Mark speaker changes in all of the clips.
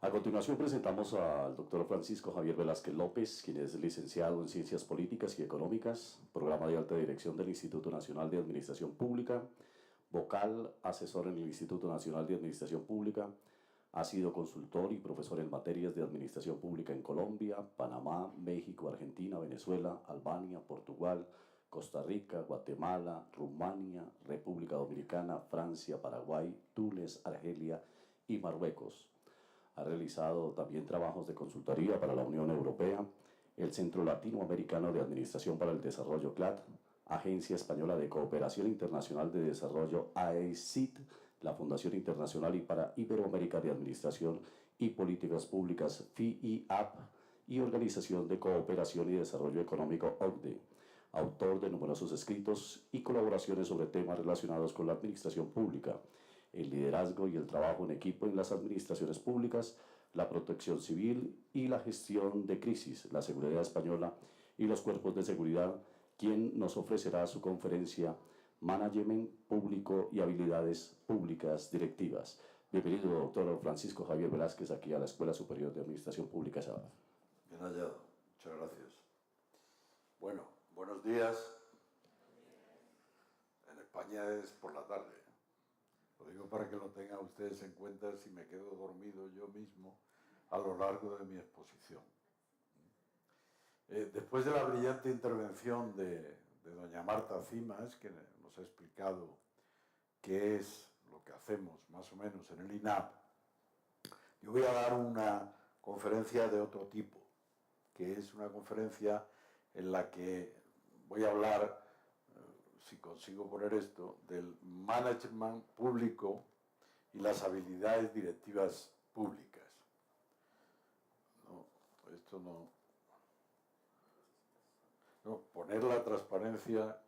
Speaker 1: A continuación presentamos al doctor Francisco Javier Velázquez López, quien es licenciado en Ciencias Políticas y Económicas, programa de alta dirección del Instituto Nacional de Administración Pública, vocal, asesor en el Instituto Nacional de Administración Pública, ha sido consultor y profesor en materias de Administración Pública en Colombia, Panamá, México, Argentina, Venezuela, Albania, Portugal, Costa Rica, Guatemala, Rumania, República Dominicana, Francia, Paraguay, Túnez, Argelia y Marruecos. Ha realizado también trabajos de consultoría para la Unión Europea, el Centro Latinoamericano de Administración para el Desarrollo CLAD, Agencia Española de Cooperación Internacional de Desarrollo AECID, la Fundación Internacional y para Iberoamérica de Administración y Políticas Públicas FIIAP y Organización de Cooperación y Desarrollo Económico OCDE. Autor de numerosos escritos y colaboraciones sobre temas relacionados con la administración pública, el liderazgo y el trabajo en equipo en las administraciones públicas, la protección civil y la gestión de crisis, la seguridad española y los cuerpos de seguridad, quien nos ofrecerá su conferencia Management Público y Habilidades Públicas Directivas. Bienvenido, doctor Francisco Javier Velázquez, aquí a la Escuela Superior de Administración Pública SABAF.
Speaker 2: Bien hallado, muchas gracias. Bueno, buenos días. En España es por la tarde. Lo digo para que lo tengan ustedes en cuenta si me quedo dormido yo mismo a lo largo de mi exposición. Después de la brillante intervención de doña Marta Cimas, que nos ha explicado qué es lo que hacemos más o menos en el INAP, yo voy a dar una conferencia de otro tipo, que es una conferencia en la que voy a hablar, si consigo poner esto, del management público y las habilidades directivas públicas. No, esto no. No, poner la transparencia,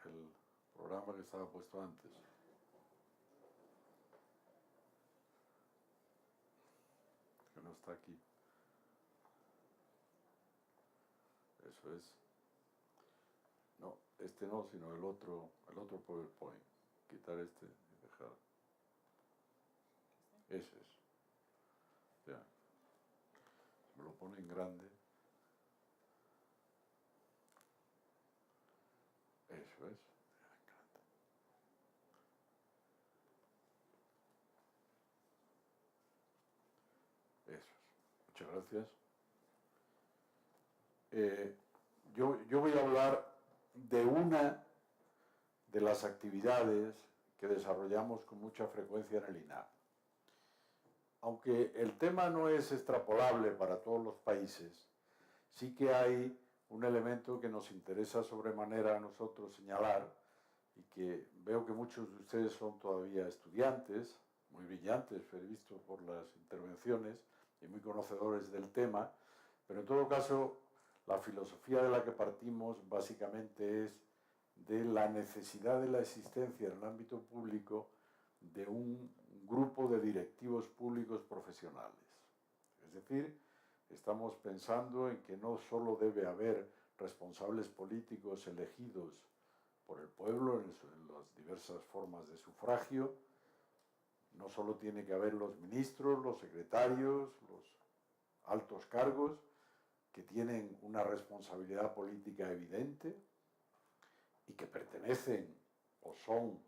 Speaker 2: el programa que estaba puesto antes. Que no está aquí. Eso es. No, este no, sino el otro PowerPoint. Quitar este y dejar. Ese es. Ya. Me lo pone en grande. Eso es. Me encanta. Eso es. Muchas gracias. Yo voy a hablar de una de las actividades que desarrollamos con mucha frecuencia en el INAP. Aunque el tema no es extrapolable para todos los países, sí que hay un elemento que nos interesa sobremanera a nosotros señalar y que veo que muchos de ustedes son todavía estudiantes, muy brillantes, he visto por las intervenciones, y muy conocedores del tema, pero en todo caso la filosofía de la que partimos básicamente es de la necesidad de la existencia en el ámbito público de un grupo de directivos públicos profesionales. Es decir, estamos pensando en que no solo debe haber responsables políticos elegidos por el pueblo en las diversas formas de sufragio, no solo tiene que haber los ministros, los secretarios, los altos cargos, que tienen una responsabilidad política evidente y que pertenecen o son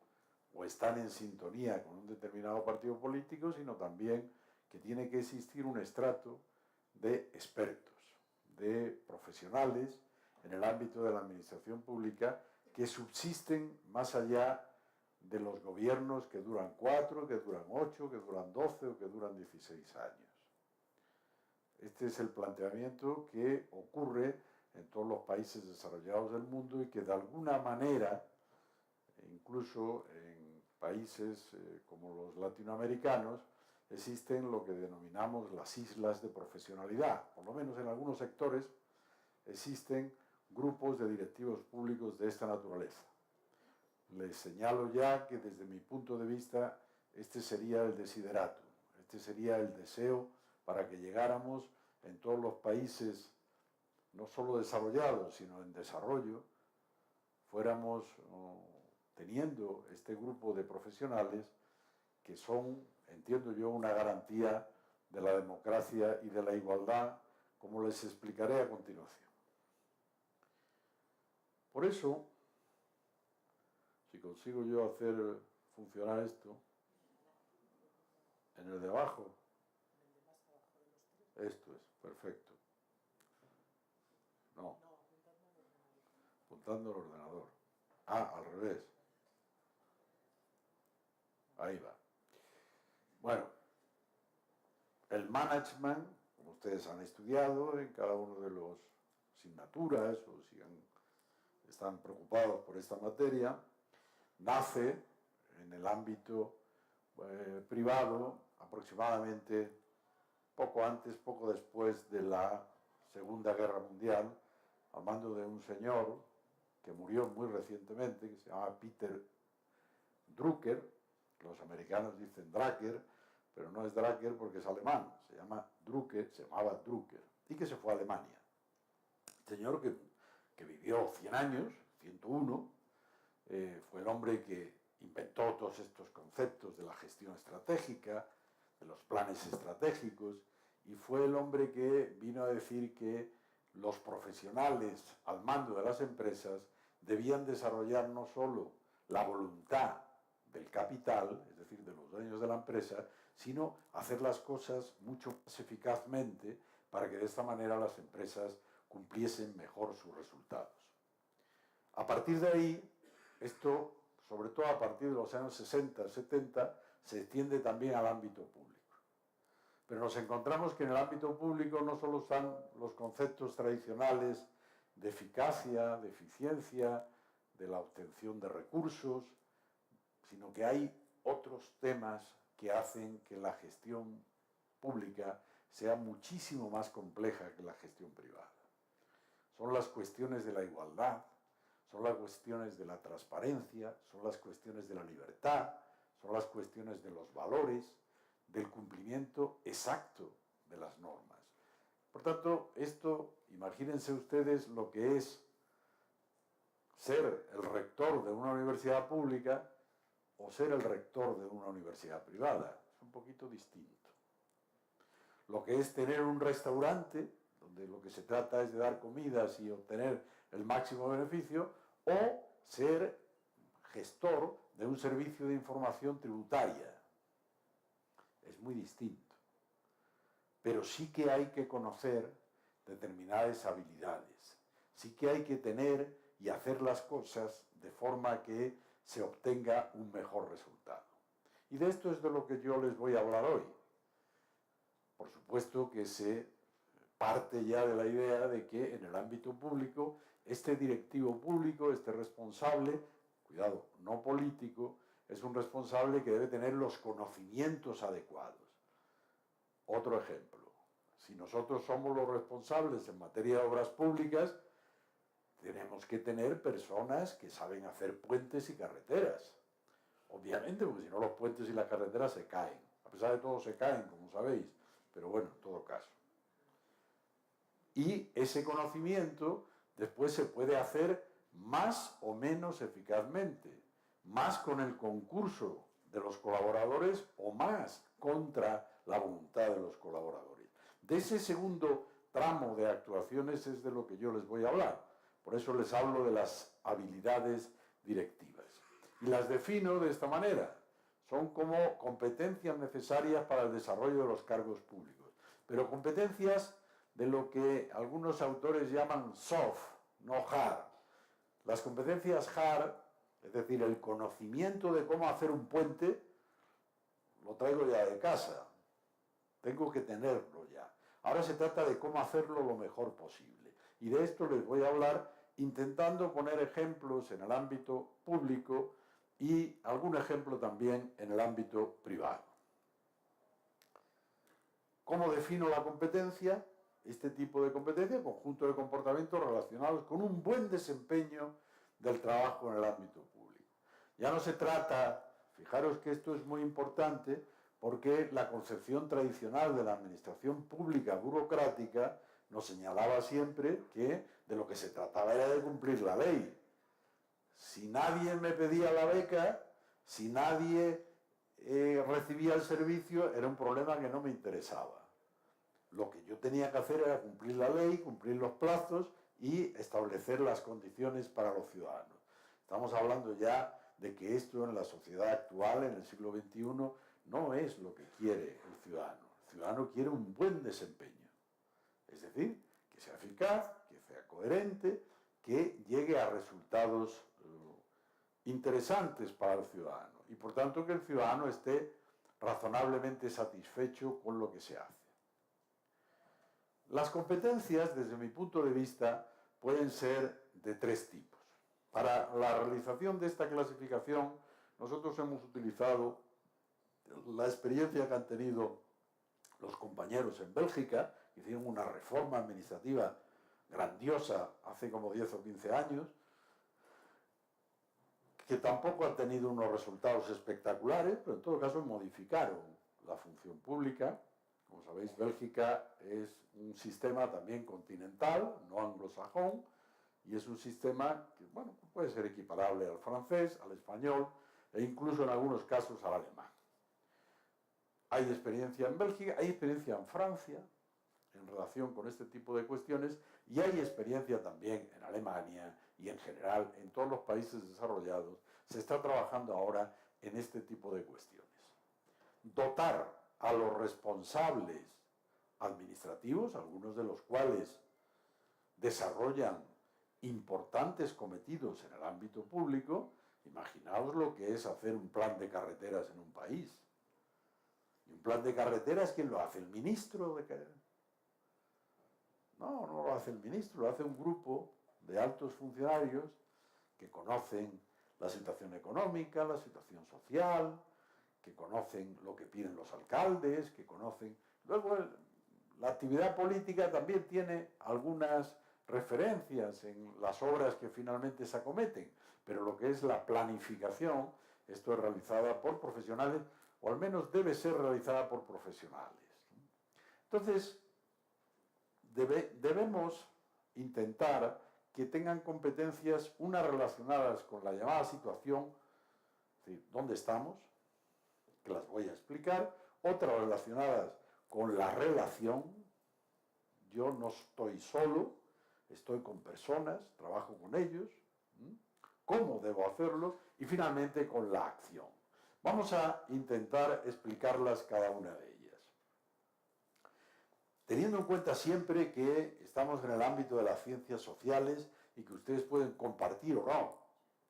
Speaker 2: o están en sintonía con un determinado partido político, sino también que tiene que existir un estrato de expertos, de profesionales en el ámbito de la administración pública que subsisten más allá de los gobiernos que duran 4, que duran 8, que duran 12 o que duran 16 años. Este es el planteamiento que ocurre en todos los países desarrollados del mundo y que de alguna manera, incluso en países como los latinoamericanos, existen lo que denominamos las islas de profesionalidad. Por lo menos en algunos sectores existen grupos de directivos públicos de esta naturaleza. Les señalo ya que desde mi punto de vista este sería el desideratum, este sería el deseo para que llegáramos en todos los países, no solo desarrollados, sino en desarrollo, fuéramos teniendo este grupo de profesionales que son, entiendo yo, una garantía de la democracia y de la igualdad, como les explicaré a continuación. Por eso, si consigo yo hacer funcionar esto, en el de abajo, esto es, perfecto. No, apuntando al ordenador. Ah, al revés. Ahí va. Bueno, el management, como ustedes han estudiado en cada uno de los asignaturas o si están preocupados por esta materia, nace en el ámbito privado aproximadamente poco antes, poco después de la Segunda Guerra Mundial, al mando de un señor que murió muy recientemente, que se llama Peter Drucker. Los americanos dicen Drucker, pero no es Drucker porque es alemán, se llamaba Drucker, y que se fue a Alemania. Señor que vivió 100 años, 101, fue el hombre que inventó todos estos conceptos de la gestión estratégica, de los planes estratégicos, y fue el hombre que vino a decir que los profesionales al mando de las empresas debían desarrollar no solo la voluntad del capital, es decir, de los dueños de la empresa, sino hacer las cosas mucho más eficazmente para que de esta manera las empresas cumpliesen mejor sus resultados. A partir de ahí, esto, sobre todo a partir de los años 60, 70, se extiende también al ámbito público. Pero nos encontramos que en el ámbito público no solo están los conceptos tradicionales de eficacia, de eficiencia, de la obtención de recursos, sino que hay otros temas que hacen que la gestión pública sea muchísimo más compleja que la gestión privada. Son las cuestiones de la igualdad, son las cuestiones de la transparencia, son las cuestiones de la libertad, son las cuestiones de los valores, del cumplimiento exacto de las normas. Por tanto, esto, imagínense ustedes lo que es ser el rector de una universidad pública o ser el rector de una universidad privada. Es un poquito distinto. Lo que es tener un restaurante, donde lo que se trata es de dar comidas y obtener el máximo beneficio, o ser gestor de un servicio de información tributaria. Es muy distinto. Pero sí que hay que conocer determinadas habilidades. Sí que hay que tener y hacer las cosas de forma que se obtenga un mejor resultado. Y de esto es de lo que yo les voy a hablar hoy. Por supuesto que se parte ya de la idea de que en el ámbito público, este directivo público, este responsable, cuidado, no político, es un responsable que debe tener los conocimientos adecuados. Otro ejemplo, si nosotros somos los responsables en materia de obras públicas, tenemos que tener personas que saben hacer puentes y carreteras. Obviamente, porque si no los puentes y las carreteras se caen. A pesar de todo se caen, como sabéis, pero bueno, en todo caso. Y ese conocimiento después se puede hacer más o menos eficazmente, más con el concurso de los colaboradores o más contra la voluntad de los colaboradores. De ese segundo tramo de actuaciones es de lo que yo les voy a hablar. Por eso les hablo de las habilidades directivas. Y las defino de esta manera. Son como competencias necesarias para el desarrollo de los cargos públicos. Pero competencias de lo que algunos autores llaman soft, no hard. Las competencias hard, es decir, el conocimiento de cómo hacer un puente, lo traigo ya de casa. Tengo que tenerlo ya. Ahora se trata de cómo hacerlo lo mejor posible. Y de esto les voy a hablar intentando poner ejemplos en el ámbito público y algún ejemplo también en el ámbito privado. ¿Cómo defino la competencia? Este tipo de competencia, conjunto de comportamientos relacionados con un buen desempeño del trabajo en el ámbito público. Ya no se trata, fijaros que esto es muy importante, porque la concepción tradicional de la administración pública burocrática nos señalaba siempre que de lo que se trataba era de cumplir la ley. Si nadie me pedía la beca, si nadie recibía el servicio era un problema que no me interesaba. Lo que yo tenía que hacer era cumplir la ley, cumplir los plazos y establecer las condiciones para los ciudadanos. Estamos hablando ya de que esto en la sociedad actual, en el siglo XXI, no es lo que quiere el ciudadano. El ciudadano quiere un buen desempeño. Es decir, que sea eficaz, que sea coherente, que llegue a resultados interesantes para el ciudadano. Y por tanto que el ciudadano esté razonablemente satisfecho con lo que se hace. Las competencias, desde mi punto de vista, pueden ser de tres tipos. Para la realización de esta clasificación, nosotros hemos utilizado la experiencia que han tenido los compañeros en Bélgica, que hicieron una reforma administrativa grandiosa hace como 10 o 15 años, que tampoco han tenido unos resultados espectaculares, pero en todo caso modificaron la función pública. Como sabéis, Bélgica es un sistema también continental, no anglosajón, y es un sistema que, bueno, puede ser equiparable al francés, al español e incluso en algunos casos al alemán. Hay experiencia en Bélgica, hay experiencia en Francia en relación con este tipo de cuestiones y hay experiencia también en Alemania y en general en todos los países desarrollados. Se está trabajando ahora en este tipo de cuestiones. Dotar a los responsables administrativos, algunos de los cuales desarrollan importantes cometidos en el ámbito público, imaginaos lo que es hacer un plan de carreteras en un país. Y un plan de carreteras, ¿quién lo hace? ¿El ministro de carreteras? No, no lo hace el ministro, lo hace un grupo de altos funcionarios que conocen la situación económica, la situación social, que conocen lo que piden los alcaldes, que conocen... Luego, la actividad política también tiene algunas referencias en las obras que finalmente se acometen, pero lo que es la planificación, esto es realizada por profesionales, o al menos debe ser realizada por profesionales. Entonces, debemos intentar que tengan competencias, unas relacionadas con la llamada situación, es decir, ¿dónde estamos?, que las voy a explicar, otras relacionadas con la relación, yo no estoy solo, estoy con personas, trabajo con ellos, cómo debo hacerlo, y finalmente con la acción. Vamos a intentar explicarlas cada una de ellas. Teniendo en cuenta siempre que estamos en el ámbito de las ciencias sociales y que ustedes pueden compartir o no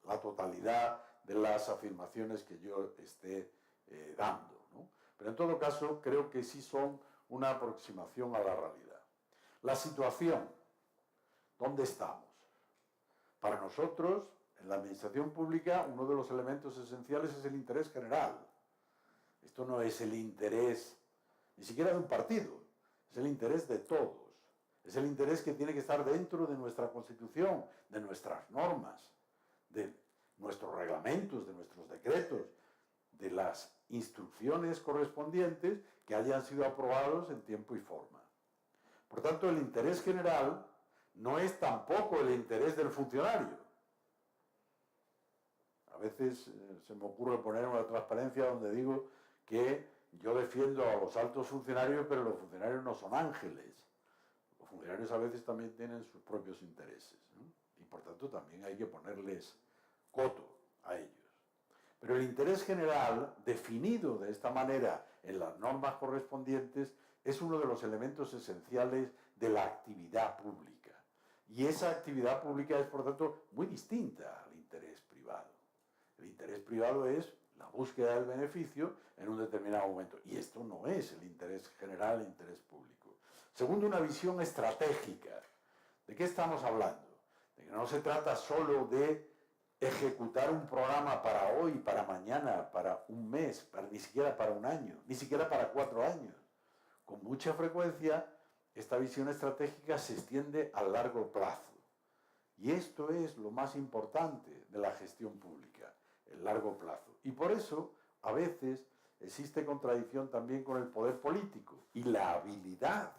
Speaker 2: la totalidad de las afirmaciones que yo esté dando, ¿no? Pero en todo caso creo que sí son una aproximación a la realidad. La situación, ¿dónde estamos? Para nosotros, en la administración pública, uno de los elementos esenciales es el interés general. Esto no es el interés ni siquiera de un partido, es el interés de todos. Es el interés que tiene que estar dentro de nuestra Constitución, de nuestras normas, de nuestros reglamentos, de nuestros decretos, de las instrucciones correspondientes que hayan sido aprobados en tiempo y forma. Por tanto, el interés general no es tampoco el interés del funcionario. A veces se me ocurre poner una transparencia donde digo que yo defiendo a los altos funcionarios, pero los funcionarios no son ángeles. Los funcionarios a veces también tienen sus propios intereses, ¿no? Y por tanto también hay que ponerles coto a ellos. Pero el interés general, definido de esta manera en las normas correspondientes, es uno de los elementos esenciales de la actividad pública. Y esa actividad pública es, por tanto, muy distinta al interés privado. El interés privado es la búsqueda del beneficio en un determinado momento. Y esto no es el interés general, el interés público. Segundo, una visión estratégica. ¿De qué estamos hablando? De que no se trata solo de ejecutar un programa para hoy, para mañana, para un mes, ni siquiera para un año, ni siquiera para 4 años. Con mucha frecuencia, esta visión estratégica se extiende a largo plazo. Y esto es lo más importante de la gestión pública, el largo plazo. Y por eso, a veces, existe contradicción también con el poder político. Y la habilidad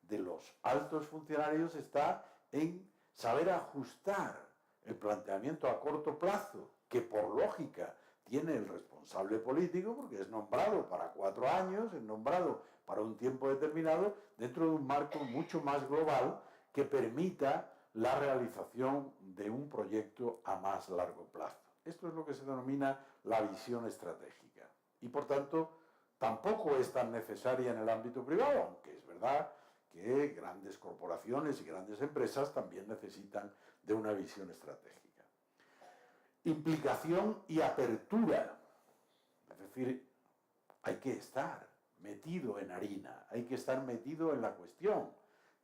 Speaker 2: de los altos funcionarios está en saber ajustar el planteamiento a corto plazo, que por lógica tiene el responsable político, porque es nombrado para 4 años, es nombrado para un tiempo determinado, dentro de un marco mucho más global que permita la realización de un proyecto a más largo plazo. Esto es lo que se denomina la visión estratégica. Y por tanto, tampoco es tan necesaria en el ámbito privado, aunque es verdad que grandes corporaciones y grandes empresas también necesitan de una visión estratégica. Implicación y apertura. Es decir, hay que estar metido en harina, hay que estar metido en la cuestión.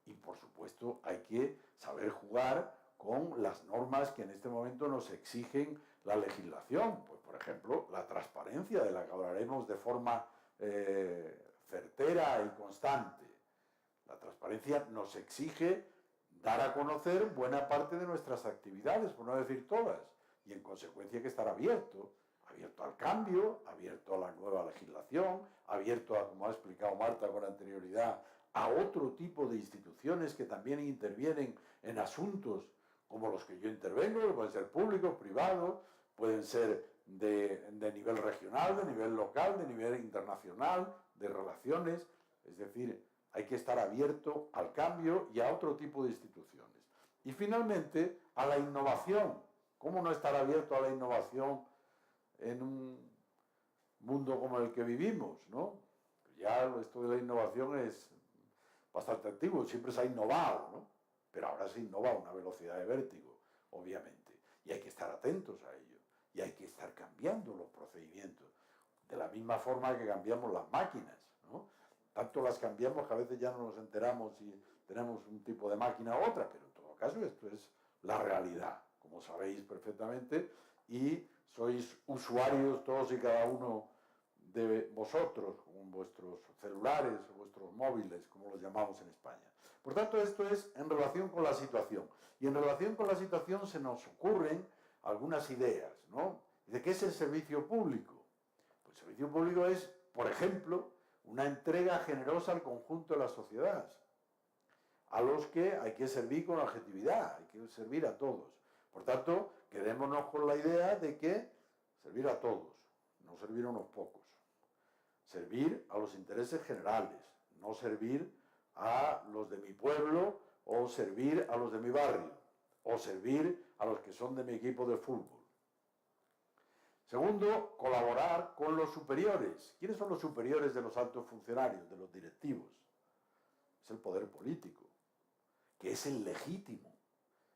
Speaker 2: Y por supuesto hay que saber jugar con las normas que en este momento nos exigen la legislación. Pues por ejemplo, la transparencia, de la que hablaremos de forma certera y constante. La transparencia nos exige dar a conocer buena parte de nuestras actividades, por no decir todas, y en consecuencia hay que estar abierto al cambio, abierto a la nueva legislación, abierto a, como ha explicado Marta con anterioridad, a otro tipo de instituciones que también intervienen en asuntos como los que yo intervengo, que pueden ser públicos, privados, pueden ser de nivel regional, de nivel local, de nivel internacional, de relaciones. Es decir, hay que estar abierto al cambio y a otro tipo de instituciones. Y finalmente, a la innovación. ¿Cómo no estar abierto a la innovación en un mundo como el que vivimos, ¿no? Ya esto de la innovación es bastante antiguo, siempre se ha innovado, ¿no? Pero ahora se innova a una velocidad de vértigo, obviamente. Y hay que estar atentos a ello. Y hay que estar cambiando los procedimientos. De la misma forma que cambiamos las máquinas, ¿no? Tanto las cambiamos que a veces ya no nos enteramos si tenemos un tipo de máquina u otra, pero en todo caso esto es la realidad, como sabéis perfectamente, y sois usuarios todos y cada uno de vosotros, con vuestros celulares o vuestros móviles, como los llamamos en España. Por tanto, esto es en relación con la situación. Y en relación con la situación se nos ocurren algunas ideas, ¿no? ¿De qué es el servicio público? Pues el servicio público es, por ejemplo, una entrega generosa al conjunto de la sociedad, a los que hay que servir con objetividad, hay que servir a todos. Por tanto, quedémonos con la idea de que servir a todos, no servir a unos pocos. Servir a los intereses generales, no servir a los de mi pueblo o servir a los de mi barrio o servir a los que son de mi equipo de fútbol. Segundo, colaborar con los superiores. ¿Quiénes son los superiores de los altos funcionarios, de los directivos? Es el poder político, que es el legítimo,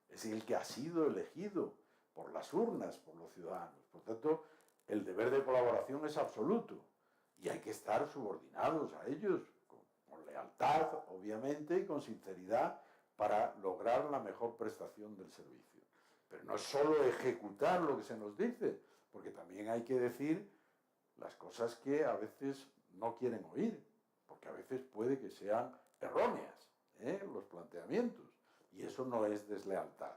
Speaker 2: es el que ha sido elegido por las urnas, por los ciudadanos. Por tanto, el deber de colaboración es absoluto y hay que estar subordinados a ellos con lealtad, obviamente, y con sinceridad para lograr la mejor prestación del servicio. Pero no es solo ejecutar lo que se nos dice, porque también hay que decir las cosas que a veces no quieren oír, porque a veces puede que sean erróneas, los planteamientos, y eso no es deslealtad.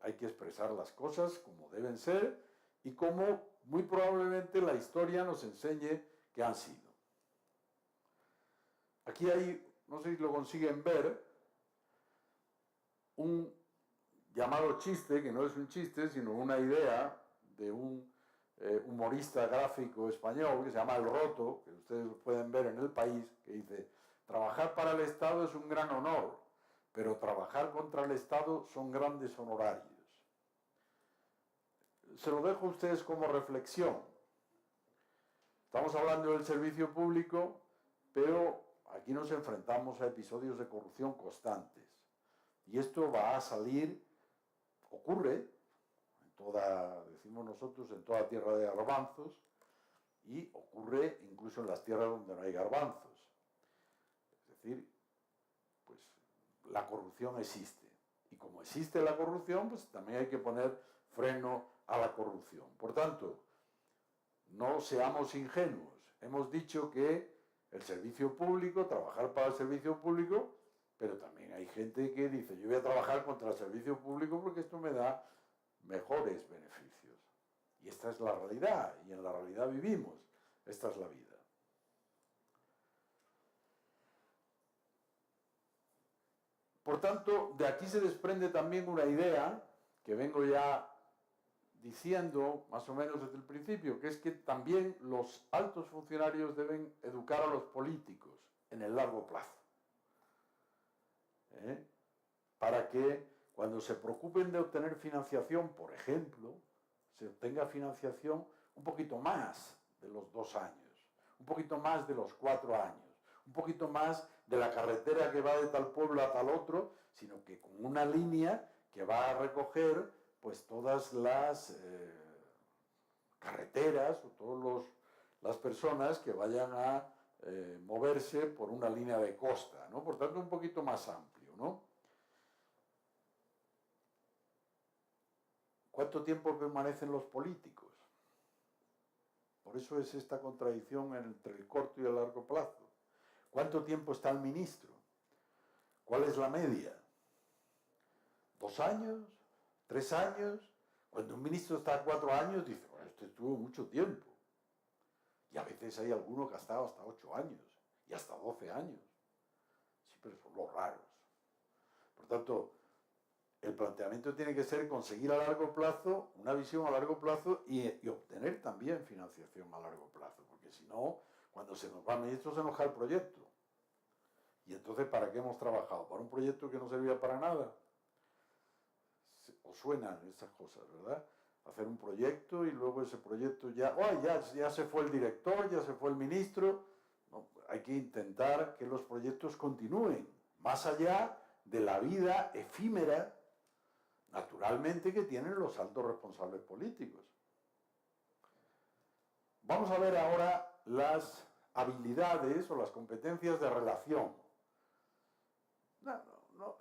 Speaker 2: Hay que expresar las cosas como deben ser y como muy probablemente la historia nos enseñe que han sido. Aquí hay, no sé si lo consiguen ver, un llamado chiste, que no es un chiste, sino una idea de un humorista gráfico español que se llama El Roto, que ustedes pueden ver en El País, que dice: trabajar para el Estado es un gran honor, pero trabajar contra el Estado son grandes honorarios. Se lo dejo a ustedes como reflexión. Estamos hablando del servicio público, pero aquí nos enfrentamos a episodios de corrupción constantes. Y esto va a salir, ocurre, en toda, decimos nosotros, en toda tierra de garbanzos, y ocurre incluso en las tierras donde no hay garbanzos. Es decir, pues la corrupción existe. Y como existe la corrupción, pues también hay que poner freno a la corrupción. Por tanto, no seamos ingenuos. Hemos dicho que el servicio público, trabajar para el servicio público, pero también hay gente que dice: yo voy a trabajar contra el servicio público porque esto me da mejores beneficios. Y esta es la realidad, y en la realidad vivimos. Esta es la vida. Por tanto, de aquí se desprende también una idea que vengo ya diciendo, más o menos desde el principio, que es que también los altos funcionarios deben educar a los políticos en el largo plazo. Para que cuando se preocupen de obtener financiación, por ejemplo, se obtenga financiación un poquito más de los 2 años, un poquito más de los 4 años, un poquito más de la carretera que va de tal pueblo a tal otro, sino que con una línea que va a recoger pues todas las carreteras o todas las personas que vayan a moverse por una línea de costa, ¿no? Por tanto, un poquito más amplio, ¿no? ¿Cuánto tiempo permanecen los políticos? Por eso es esta contradicción entre el corto y el largo plazo. ¿Cuánto tiempo está el ministro? ¿Cuál es la media? ¿2 años? ¿3 años? Cuando un ministro está 4 años, dice, bueno, esto estuvo mucho tiempo. Y a veces hay alguno que ha estado hasta 8 años y hasta 12 años. Sí, pero son los raros. Por tanto, el planteamiento tiene que ser conseguir a largo plazo, una visión a largo plazo y obtener también financiación a largo plazo, porque si no, cuando se nos va el ministro se nos cae el proyecto. Y entonces, ¿para qué hemos trabajado? ¿Para un proyecto que no servía para nada? Os suenan esas cosas, ¿verdad? Hacer un proyecto y luego ese proyecto ya se fue el director, ya se fue el ministro. No, hay que intentar que los proyectos continúen, más allá de la vida efímera, naturalmente, que tienen los altos responsables políticos. Vamos a ver ahora las habilidades o las competencias de relación.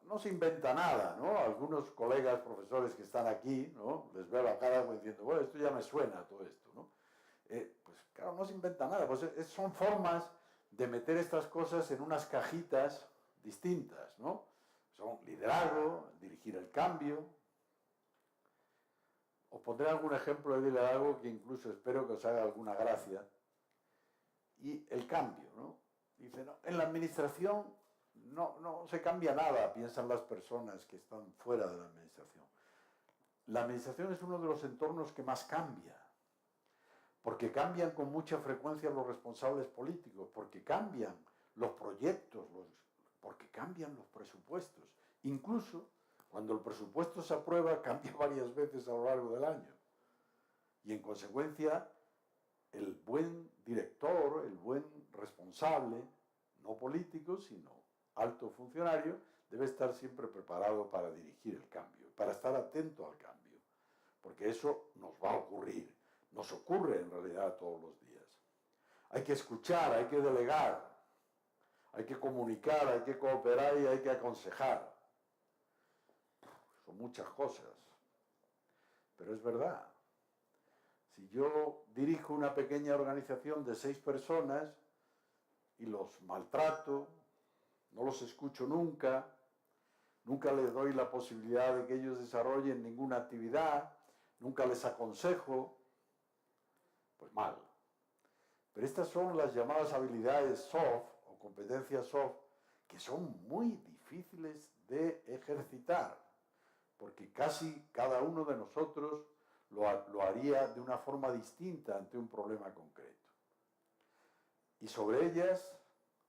Speaker 2: No se inventa nada, ¿no? Algunos colegas, profesores que están aquí, ¿no? Les veo la cara diciendo, bueno, esto ya me suena todo esto, ¿no? Pues claro, no se inventa nada, pues son formas de meter estas cosas en unas cajitas distintas, ¿no? Son liderazgo, dirigir el cambio. Os pondré algún ejemplo de liderazgo que incluso espero que os haga alguna gracia. Y el cambio, ¿no? Dice, no, en la administración no se cambia nada, piensan las personas que están fuera de la administración. La administración es uno de los entornos que más cambia, porque cambian con mucha frecuencia los responsables políticos, porque cambian los proyectos, porque cambian los presupuestos. Incluso cuando el presupuesto se aprueba, cambia varias veces a lo largo del año. Y en consecuencia, el buen director, el buen responsable, no político, sino alto funcionario, debe estar siempre preparado para dirigir el cambio, para estar atento al cambio, porque eso nos va a ocurrir, nos ocurre en realidad todos los días. Hay que escuchar, hay que delegar, hay que comunicar, hay que cooperar y hay que aconsejar. Son muchas cosas, pero es verdad. Si yo dirijo una pequeña organización de 6 personas y los maltrato, no los escucho nunca les doy la posibilidad de que ellos desarrollen ninguna actividad, nunca les aconsejo, pues mal. Pero estas son las llamadas habilidades soft o competencias soft, que son muy difíciles de ejercitar, porque casi cada uno de nosotros lo haría de una forma distinta ante un problema concreto. Y sobre ellas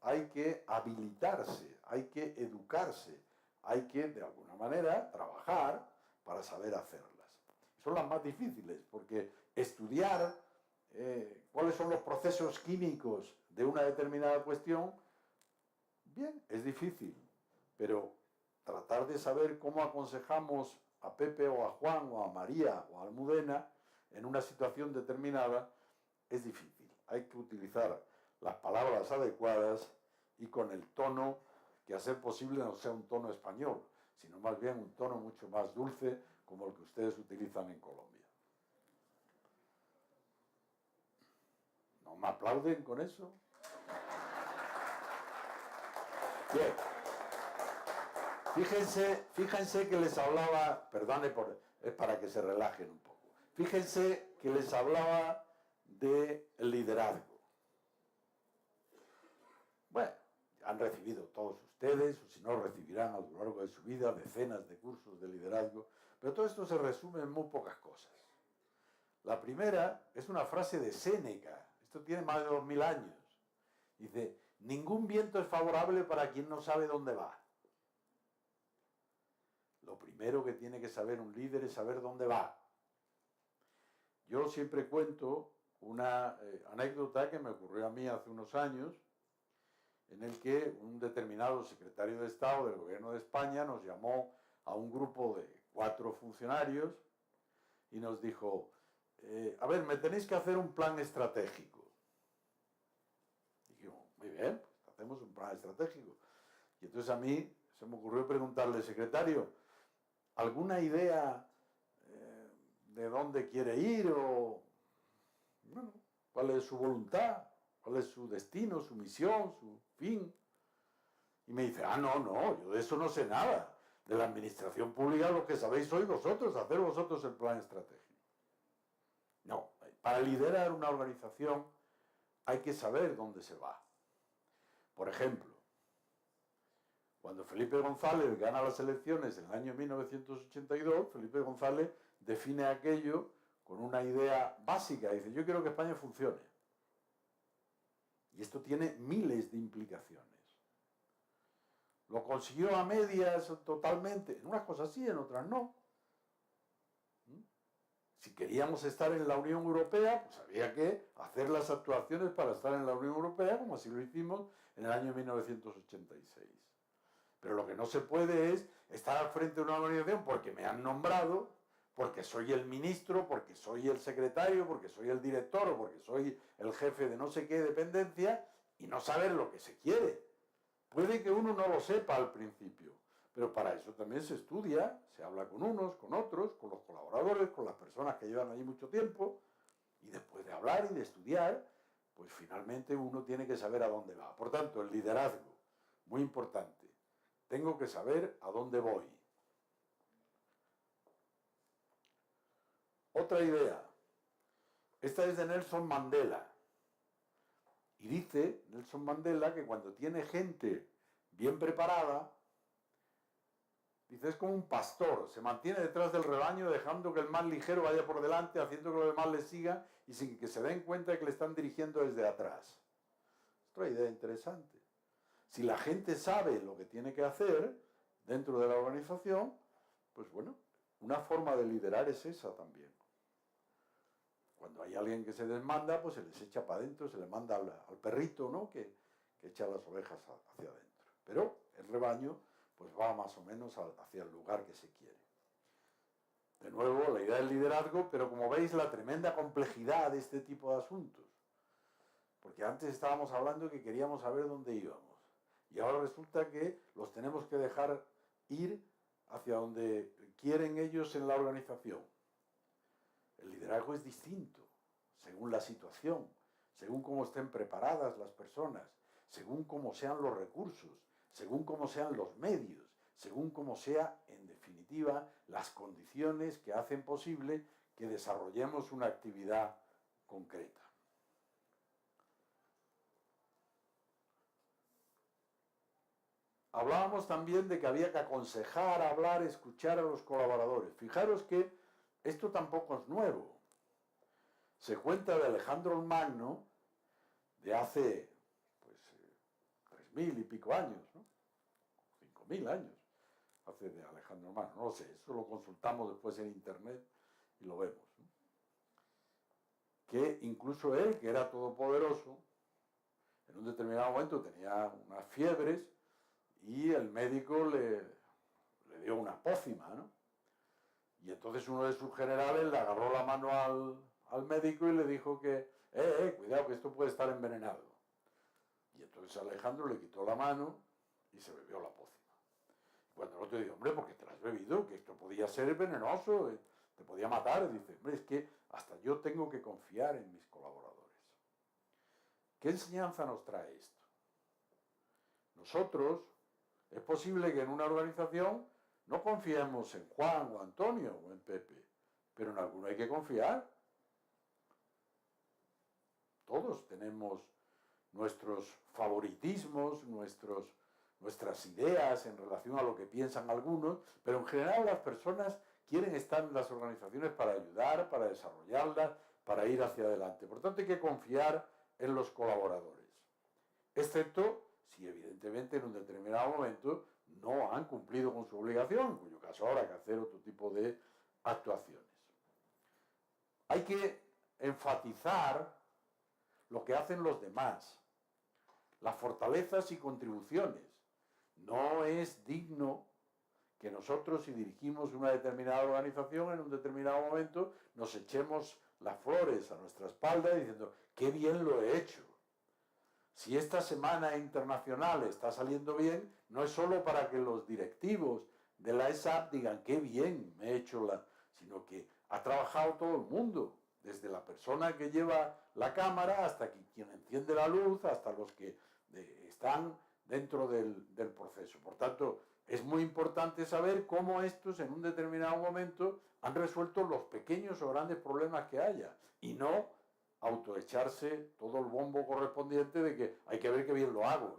Speaker 2: hay que habilitarse, hay que educarse, hay que, de alguna manera, trabajar para saber hacerlas. Son las más difíciles, porque estudiar cuáles son los procesos químicos de una determinada cuestión, bien, es difícil, pero tratar de saber cómo aconsejamos a Pepe o a Juan o a María o a Almudena en una situación determinada es difícil. Hay que utilizar las palabras adecuadas y con el tono que a ser posible no sea un tono español, sino más bien un tono mucho más dulce como el que ustedes utilizan en Colombia. ¿No me aplauden con eso? Bien. Fíjense que les hablaba, es para que se relajen un poco. Fíjense que les hablaba del liderazgo. Bueno, han recibido todos ustedes, o si no recibirán a lo largo de su vida, decenas de cursos de liderazgo, pero todo esto se resume en muy pocas cosas. La primera es una frase de Séneca, esto tiene más de 2000 años. Dice, ningún viento es favorable para quien no sabe dónde va. Lo primero que tiene que saber un líder es saber dónde va. Yo siempre cuento una anécdota que me ocurrió a mí hace unos años, en el que un determinado secretario de Estado del Gobierno de España nos llamó a un grupo de 4 funcionarios y nos dijo, a ver, me tenéis que hacer un plan estratégico. Dijimos, muy bien, pues hacemos un plan estratégico. Y entonces a mí se me ocurrió preguntarle, secretario, ¿alguna idea de dónde quiere ir o bueno, cuál es su voluntad, cuál es su destino, su misión, su fin? Y me dice, no, yo de eso no sé nada. De la administración pública lo que sabéis sois vosotros, hacer vosotros el plan estratégico. No, para liderar una organización hay que saber dónde se va. Por ejemplo, cuando Felipe González gana las elecciones en el año 1982, Felipe González define aquello con una idea básica. Dice, yo quiero que España funcione. Y esto tiene miles de implicaciones. Lo consiguió a medias totalmente. En unas cosas sí, en otras no. Si queríamos estar en la Unión Europea, pues había que hacer las actuaciones para estar en la Unión Europea, como así lo hicimos en el año 1986. Pero lo que no se puede es estar al frente de una organización porque me han nombrado, porque soy el ministro, porque soy el secretario, porque soy el director o porque soy el jefe de no sé qué dependencia y no saber lo que se quiere. Puede que uno no lo sepa al principio, pero para eso también se estudia, se habla con unos, con otros, con los colaboradores, con las personas que llevan allí mucho tiempo, y después de hablar y de estudiar, pues finalmente uno tiene que saber a dónde va. Por tanto, el liderazgo, muy importante. Tengo que saber a dónde voy. Otra idea. Esta es de Nelson Mandela. Y dice Nelson Mandela que cuando tiene gente bien preparada, dice, es como un pastor, se mantiene detrás del rebaño dejando que el más ligero vaya por delante, haciendo que los demás le sigan y sin que se den cuenta de que le están dirigiendo desde atrás. Otra idea interesante. Si la gente sabe lo que tiene que hacer dentro de la organización, pues bueno, una forma de liderar es esa también. Cuando hay alguien que se desmanda, pues se les echa para adentro, se le manda al perrito, ¿no? que echa las ovejas hacia adentro. Pero el rebaño pues va más o menos hacia el lugar que se quiere. De nuevo, la idea del liderazgo, pero como veis, la tremenda complejidad de este tipo de asuntos. Porque antes estábamos hablando de que queríamos saber dónde íbamos. Y ahora resulta que los tenemos que dejar ir hacia donde quieren ellos en la organización. El liderazgo es distinto, según la situación, según cómo estén preparadas las personas, según cómo sean los recursos, según cómo sean los medios, según cómo sea, en definitiva, las condiciones que hacen posible que desarrollemos una actividad concreta. Hablábamos también de que había que aconsejar, hablar, escuchar a los colaboradores. Fijaros que esto tampoco es nuevo. Se cuenta de Alejandro el Magno de hace, pues, 3000 y pico años, ¿no? 5000 años hace de Alejandro el Magno. No lo sé, eso lo consultamos después en internet y lo vemos, ¿no? Que incluso él, que era todopoderoso, en un determinado momento tenía unas fiebres y el médico le dio una pócima, ¿no? Y entonces uno de sus generales le agarró la mano al médico y le dijo que, cuidado, que esto puede estar envenenado. Y entonces Alejandro le quitó la mano y se bebió la pócima. Y cuando el otro dijo, hombre, ¿por qué te la has bebido? Que esto podía ser venenoso, te podía matar. Y dice, hombre, es que hasta yo tengo que confiar en mis colaboradores. ¿Qué enseñanza nos trae esto? Nosotros, es posible que en una organización no confiemos en Juan o Antonio o en Pepe, pero en alguno hay que confiar. Todos tenemos nuestros favoritismos, nuestras ideas en relación a lo que piensan algunos, pero en general las personas quieren estar en las organizaciones para ayudar, para desarrollarlas, para ir hacia adelante. Por tanto, hay que confiar en los colaboradores, excepto si evidentemente en un determinado momento no han cumplido con su obligación, en cuyo caso habrá que hacer otro tipo de actuaciones. Hay que enfatizar lo que hacen los demás, las fortalezas y contribuciones. No es digno que nosotros, si dirigimos una determinada organización, en un determinado momento nos echemos las flores a nuestra espalda diciendo, qué bien lo he hecho. Si esta semana internacional está saliendo bien, no es solo para que los directivos de la ESAP digan, qué bien me he hecho sino que ha trabajado todo el mundo, desde la persona que lleva la cámara hasta quien enciende la luz, hasta los que están dentro del proceso. Por tanto, es muy importante saber cómo estos en un determinado momento han resuelto los pequeños o grandes problemas que haya y no autoecharse todo el bombo correspondiente de que hay que ver qué bien lo hago.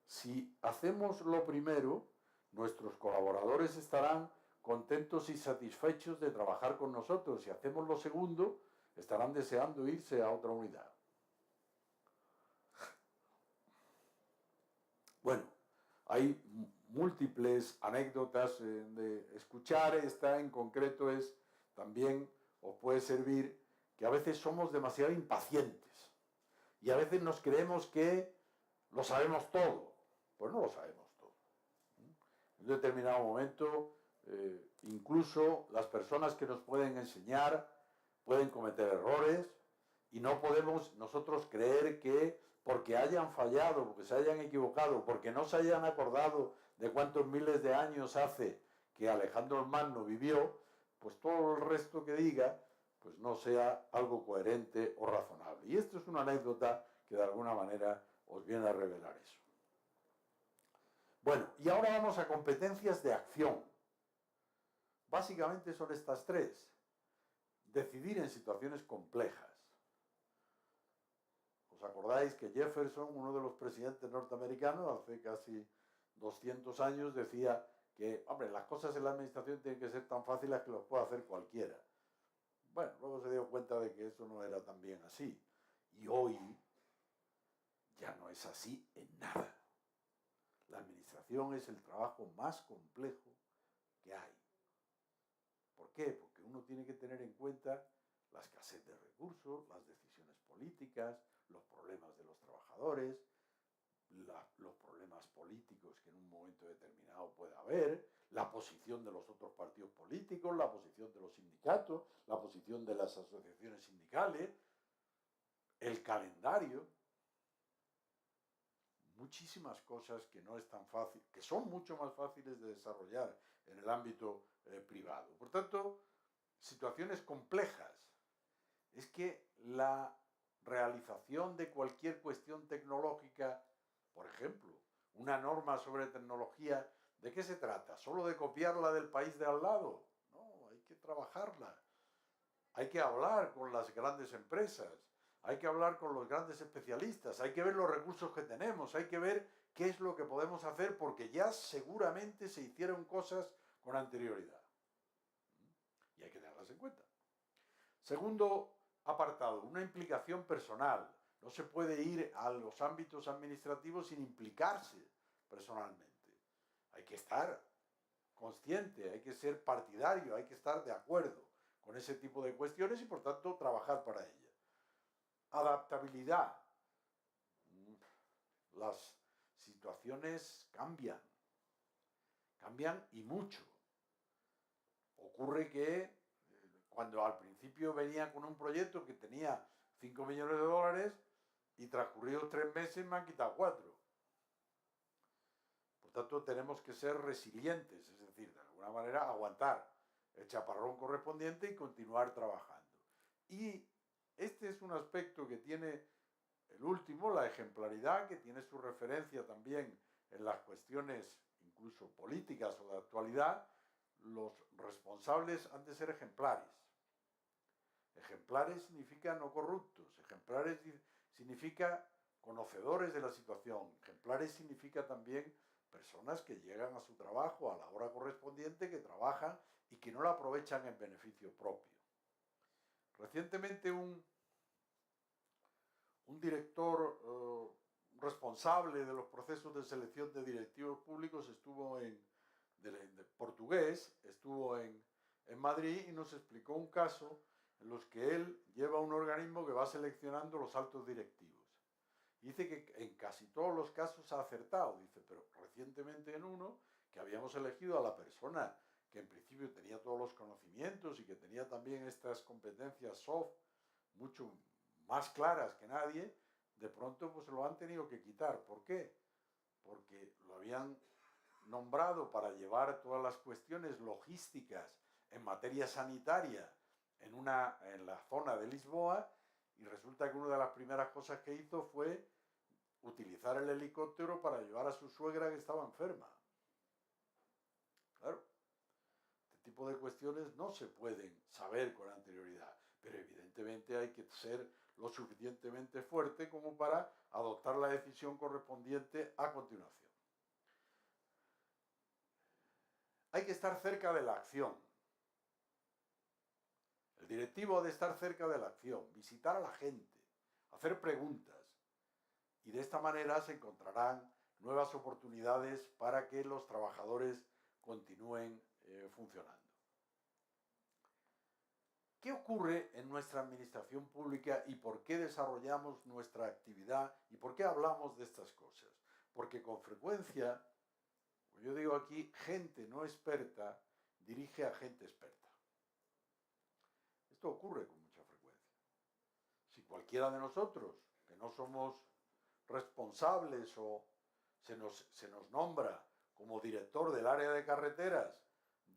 Speaker 2: Si hacemos lo primero, nuestros colaboradores estarán contentos y satisfechos de trabajar con nosotros. Si hacemos lo segundo, estarán deseando irse a otra unidad. Bueno, hay múltiples anécdotas de escuchar. Esta en concreto también os puede servir que a veces somos demasiado impacientes y a veces nos creemos que lo sabemos todo. Pues no lo sabemos todo. En un determinado momento, incluso las personas que nos pueden enseñar pueden cometer errores y no podemos nosotros creer que porque hayan fallado, porque se hayan equivocado, porque no se hayan acordado de cuántos miles de años hace que Alejandro el Magno vivió, pues todo el resto que diga pues no sea algo coherente o razonable. Y esto es una anécdota que de alguna manera os viene a revelar eso. Bueno, y ahora vamos a competencias de acción. Básicamente son estas tres. Decidir en situaciones complejas. ¿Os acordáis que Jefferson, uno de los presidentes norteamericanos, hace casi 200 años decía que, hombre, las cosas en la administración tienen que ser tan fáciles que los pueda hacer cualquiera? Bueno, luego se dio cuenta de que eso no era tan bien así. Y hoy ya no es así en nada. La administración es el trabajo más complejo que hay. ¿Por qué? Porque uno tiene que tener en cuenta la escasez de recursos, las decisiones políticas, los problemas de los trabajadores, los problemas políticos que en un momento determinado pueda haber, la posición de los otros partidos políticos, la posición de los sindicatos, la posición de las asociaciones sindicales, el calendario, muchísimas cosas que no es tan fácil, que son mucho más fáciles de desarrollar en el ámbito privado. Por tanto, situaciones complejas. Es que la realización de cualquier cuestión tecnológica, por ejemplo, una norma sobre tecnología, ¿de qué se trata? ¿Solo de copiarla del país de al lado? No, hay que trabajarla. Hay que hablar con las grandes empresas, hay que hablar con los grandes especialistas, hay que ver los recursos que tenemos, hay que ver qué es lo que podemos hacer porque ya seguramente se hicieron cosas con anterioridad. Y hay que tenerlas en cuenta. Segundo apartado, una implicación personal. No se puede ir a los ámbitos administrativos sin implicarse personalmente. Hay que estar consciente, hay que ser partidario, hay que estar de acuerdo con ese tipo de cuestiones y por tanto trabajar para ella. Adaptabilidad. Las situaciones cambian y mucho. Ocurre que cuando al principio venía con un proyecto que tenía 5 millones de dólares y transcurridos 3 meses me han quitado 4. Por tanto, tenemos que ser resilientes, es decir, de alguna manera aguantar el chaparrón correspondiente y continuar trabajando. Y este es un aspecto que tiene el último, la ejemplaridad, que tiene su referencia también en las cuestiones incluso políticas o de actualidad. Los responsables han de ser ejemplares. Ejemplares significa no corruptos, ejemplares significa conocedores de la situación, ejemplares significa también personas que llegan a su trabajo a la hora correspondiente, que trabajan y que no la aprovechan en beneficio propio. Recientemente un director responsable de los procesos de selección de directivos públicos portugués, estuvo en Madrid y nos explicó un caso en los que él lleva un organismo que va seleccionando los altos directivos. Dice que en casi todos los casos ha acertado, dice, pero recientemente en uno que habíamos elegido a la persona que en principio tenía todos los conocimientos y que tenía también estas competencias soft mucho más claras que nadie, de pronto pues lo han tenido que quitar. ¿Por qué? Porque lo habían nombrado para llevar todas las cuestiones logísticas en materia sanitaria en la zona de Lisboa, y resulta que una de las primeras cosas que hizo fue utilizar el helicóptero para llevar a su suegra que estaba enferma. Claro, este tipo de cuestiones no se pueden saber con anterioridad, pero evidentemente hay que ser lo suficientemente fuerte como para adoptar la decisión correspondiente a continuación. Hay que estar cerca de la acción. El directivo ha de estar cerca de la acción, visitar a la gente, hacer preguntas, y de esta manera se encontrarán nuevas oportunidades para que los trabajadores continúen funcionando. ¿Qué ocurre en nuestra administración pública y por qué desarrollamos nuestra actividad y por qué hablamos de estas cosas? Porque con frecuencia, como yo digo aquí, gente no experta dirige a gente experta. Esto ocurre con mucha frecuencia. Si cualquiera de nosotros, que no somos responsables o se nos nombra como director del área de carreteras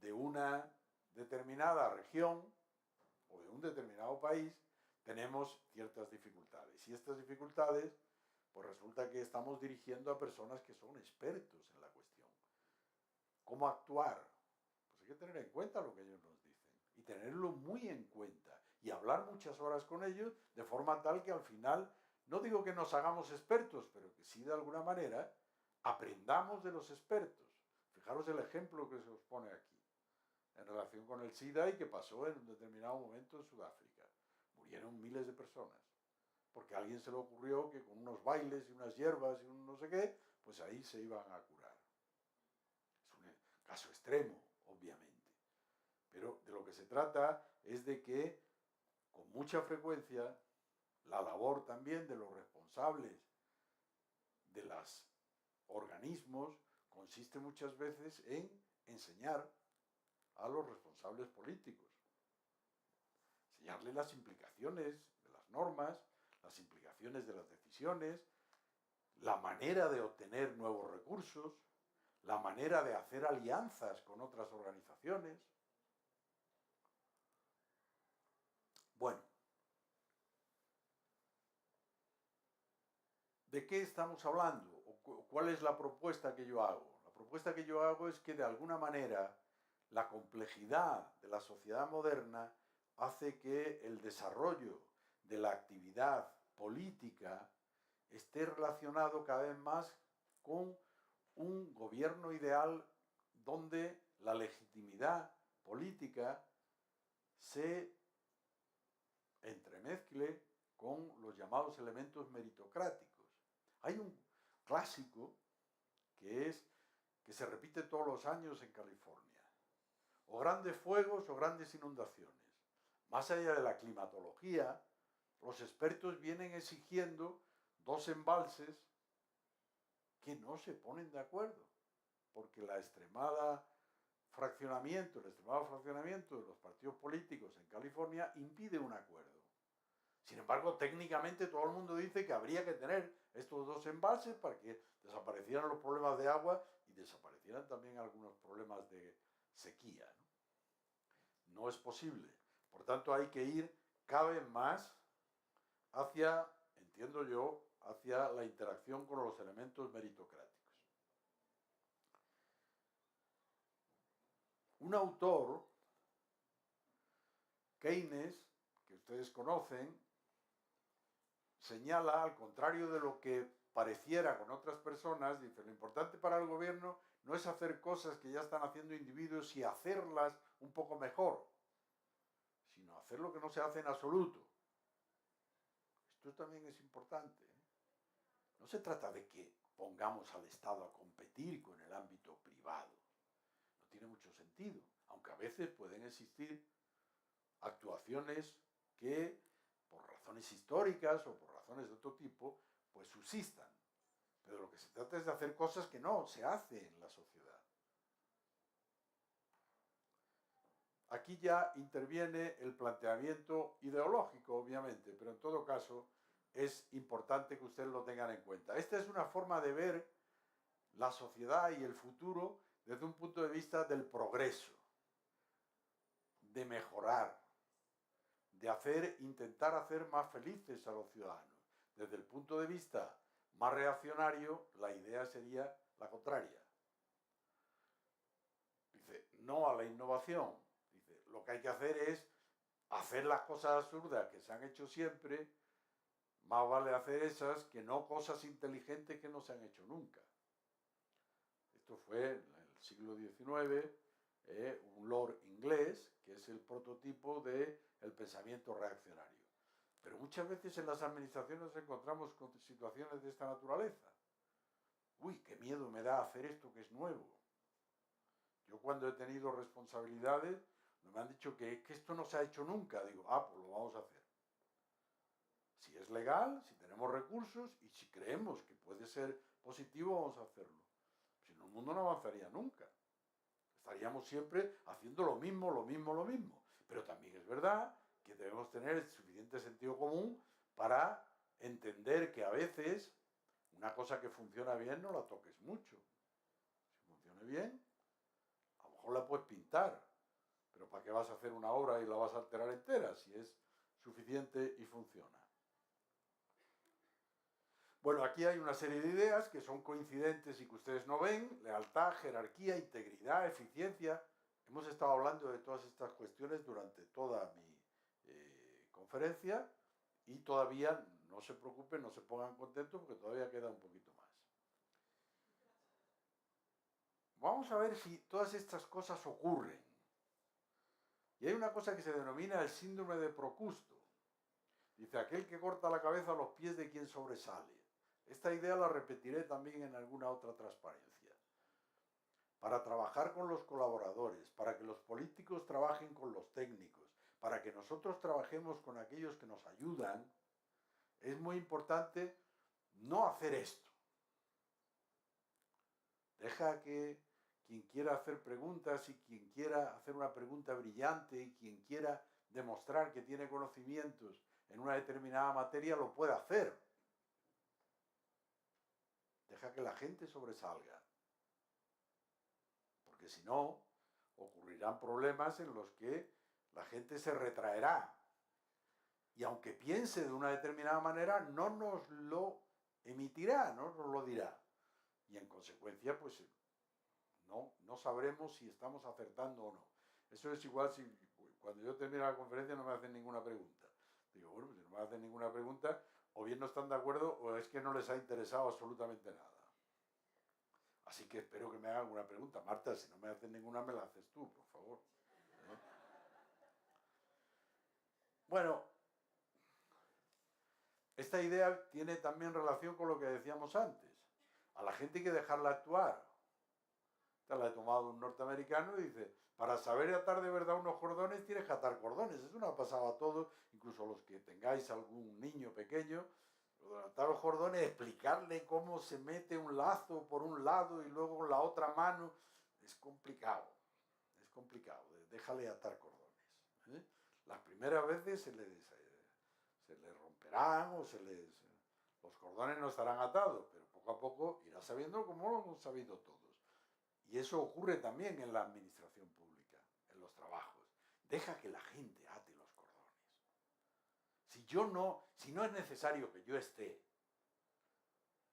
Speaker 2: de una determinada región o de un determinado país, tenemos ciertas dificultades. Y estas dificultades, pues resulta que estamos dirigiendo a personas que son expertos en la cuestión. ¿Cómo actuar? Pues hay que tener en cuenta lo que ellos nos dicen y tenerlo muy en cuenta y hablar muchas horas con ellos de forma tal que al final, no digo que nos hagamos expertos, pero que sí de alguna manera aprendamos de los expertos. Fijaros el ejemplo que se os pone aquí en relación con el SIDA y que pasó en un determinado momento en Sudáfrica. Murieron miles de personas, porque a alguien se le ocurrió que con unos bailes y unas hierbas y un no sé qué, pues ahí se iban a curar. Es un caso extremo, obviamente. Pero de lo que se trata es de que, con mucha frecuencia, la labor también de los responsables de los organismos consiste muchas veces en enseñar a los responsables políticos. Enseñarles las implicaciones de las normas, las implicaciones de las decisiones, la manera de obtener nuevos recursos, la manera de hacer alianzas con otras organizaciones. Bueno, ¿de qué estamos hablando? ¿Cuál es la propuesta que yo hago? La propuesta que yo hago es que de alguna manera la complejidad de la sociedad moderna hace que el desarrollo de la actividad política esté relacionado cada vez más con un gobierno ideal donde la legitimidad política se entremezcle con los llamados elementos meritocráticos. Hay un clásico que se repite todos los años en California. O grandes fuegos o grandes inundaciones. Más allá de la climatología, los expertos vienen exigiendo 2 embalses que no se ponen de acuerdo, porque el extremado fraccionamiento de los partidos políticos en California impide un acuerdo. Sin embargo, técnicamente todo el mundo dice que habría que tener estos 2 embalses para que desaparecieran los problemas de agua y desaparecieran también algunos problemas de sequía. No es posible. Por tanto, hay que ir cada vez más hacia, entiendo yo, hacia la interacción con los elementos meritocráticos. Un autor, Keynes, que ustedes conocen, señala, al contrario de lo que pareciera con otras personas, dice, lo importante para el gobierno no es hacer cosas que ya están haciendo individuos y hacerlas un poco mejor, sino hacer lo que no se hace en absoluto. Esto también es importante, ¿eh? No se trata de que pongamos al Estado a competir con el ámbito privado. No tiene mucho sentido, aunque a veces pueden existir actuaciones que, por razones históricas o por razones de otro tipo, pues subsistan. Pero lo que se trata es de hacer cosas que no se hacen en la sociedad. Aquí ya interviene el planteamiento ideológico, obviamente, pero en todo caso es importante que ustedes lo tengan en cuenta. Esta es una forma de ver la sociedad y el futuro desde un punto de vista del progreso, de mejorar, de intentar hacer más felices a los ciudadanos. Desde el punto de vista más reaccionario, la idea sería la contraria. Dice, no a la innovación. Dice, lo que hay que hacer es hacer las cosas absurdas que se han hecho siempre, más vale hacer esas que no cosas inteligentes que no se han hecho nunca. Esto fue en el siglo XIX, un lord inglés, que es el prototipo del pensamiento reaccionario. Pero muchas veces en las administraciones nos encontramos con situaciones de esta naturaleza. Uy, qué miedo me da hacer esto que es nuevo. Yo cuando he tenido responsabilidades, me han dicho que esto no se ha hecho nunca. Digo, pues lo vamos a hacer. Si es legal, si tenemos recursos y si creemos que puede ser positivo, vamos a hacerlo. Si no, el mundo no avanzaría nunca. Estaríamos siempre haciendo lo mismo, lo mismo, lo mismo. Pero también es verdad que debemos tener el suficiente sentido común para entender que a veces una cosa que funciona bien no la toques mucho. Si funciona bien, a lo mejor la puedes pintar, pero ¿para qué vas a hacer una obra y la vas a alterar entera si es suficiente y funciona? Bueno, aquí hay una serie de ideas que son coincidentes y que ustedes no ven: lealtad, jerarquía, integridad, eficiencia. Hemos estado hablando de todas estas cuestiones durante toda mi conferencia y todavía no se preocupen, no se pongan contentos porque todavía queda un poquito más. Vamos a ver si todas estas cosas ocurren. Y hay una cosa que se denomina el síndrome de Procusto. Dice, aquel que corta la cabeza a los pies de quien sobresale. Esta idea la repetiré también en alguna otra transparencia. Para trabajar con los colaboradores, para que los políticos trabajen con los técnicos, para que nosotros trabajemos con aquellos que nos ayudan, es muy importante no hacer esto. Deja que quien quiera hacer preguntas y quien quiera hacer una pregunta brillante y quien quiera demostrar que tiene conocimientos en una determinada materia lo pueda hacer. Deja que la gente sobresalga. Porque si no, ocurrirán problemas en los que la gente se retraerá. Y aunque piense de una determinada manera, no nos lo emitirá, no nos lo dirá. Y en consecuencia, pues no sabremos si estamos acertando o no. Eso es igual si cuando yo termino la conferencia no me hacen ninguna pregunta. Digo, bueno, pues si no me hacen ninguna pregunta, o bien no están de acuerdo o es que no les ha interesado absolutamente nada. Así que espero que me hagan alguna pregunta. Marta, si no me hacen ninguna, me la haces tú, por favor. Bueno, esta idea tiene también relación con lo que decíamos antes. A la gente hay que dejarla actuar. Esta la he tomado un norteamericano y dice, para saber atar de verdad unos cordones tienes que atar cordones. Eso nos ha pasado a todos, incluso a los que tengáis algún niño pequeño. Lo de atar los cordones, explicarle cómo se mete un lazo por un lado y luego con la otra mano, es complicado. Es complicado. Déjale atar cordones. Las primeras veces se les romperán o los cordones no estarán atados, pero poco a poco irá sabiendo como lo hemos sabido todos. Y eso ocurre también en la administración pública, en los trabajos. Deja que la gente ate los cordones. Si no es necesario que yo esté,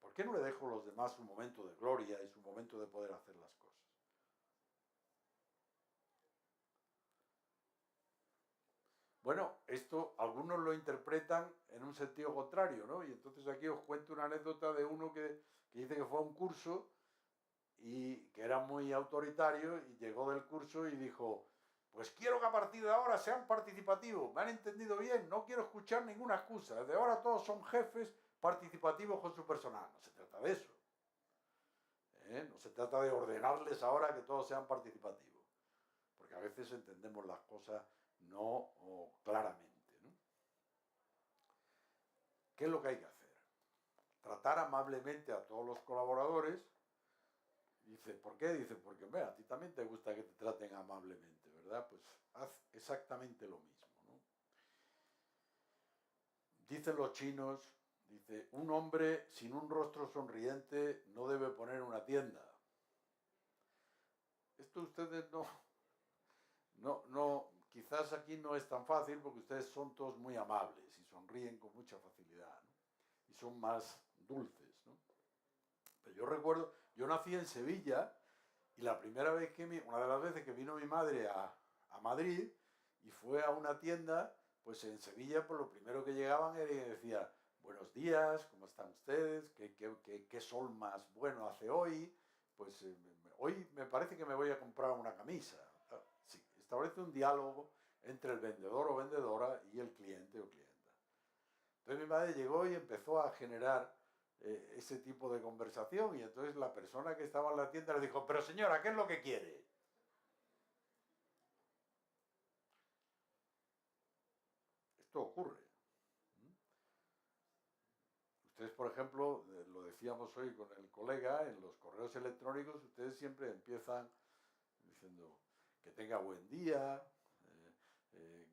Speaker 2: ¿por qué no le dejo a los demás su momento de gloria y su momento de poder hacer las cosas? Bueno, esto algunos lo interpretan en un sentido contrario, ¿no? Y entonces aquí os cuento una anécdota de uno que dice que fue a un curso y que era muy autoritario y llegó del curso y dijo, pues quiero que a partir de ahora sean participativos, me han entendido bien, no quiero escuchar ninguna excusa, desde ahora todos son jefes participativos con su personal. No se trata de eso, ¿eh? No se trata de ordenarles ahora que todos sean participativos, porque a veces entendemos las cosas no claramente, ¿no? ¿Qué es lo que hay que hacer? Tratar amablemente a todos los colaboradores. Dice, ¿por qué? Dice, porque a ti también te gusta que te traten amablemente, ¿verdad? Pues haz exactamente lo mismo, ¿no? Dicen los chinos, dice, un hombre sin un rostro sonriente no debe poner una tienda. Esto ustedes quizás aquí no es tan fácil porque ustedes son todos muy amables y sonríen con mucha facilidad, ¿no? Y son más dulces, ¿no? Pero yo recuerdo, yo nací en Sevilla y la primera vez una de las veces que vino mi madre a Madrid y fue a una tienda, pues en Sevilla, pues lo primero que llegaban era y decía, buenos días, ¿cómo están ustedes? ¿Qué sol más bueno hace hoy? Pues hoy me parece que me voy a comprar una camisa. Sí, establece un diálogo entre el vendedor o vendedora y el cliente o clienta. Entonces mi madre llegó y empezó a generar ese tipo de conversación y entonces la persona que estaba en la tienda le dijo, pero señora, ¿qué es lo que quiere? Esto ocurre. Ustedes, por ejemplo, lo decíamos hoy con el colega, en los correos electrónicos ustedes siempre empiezan diciendo que tenga buen día,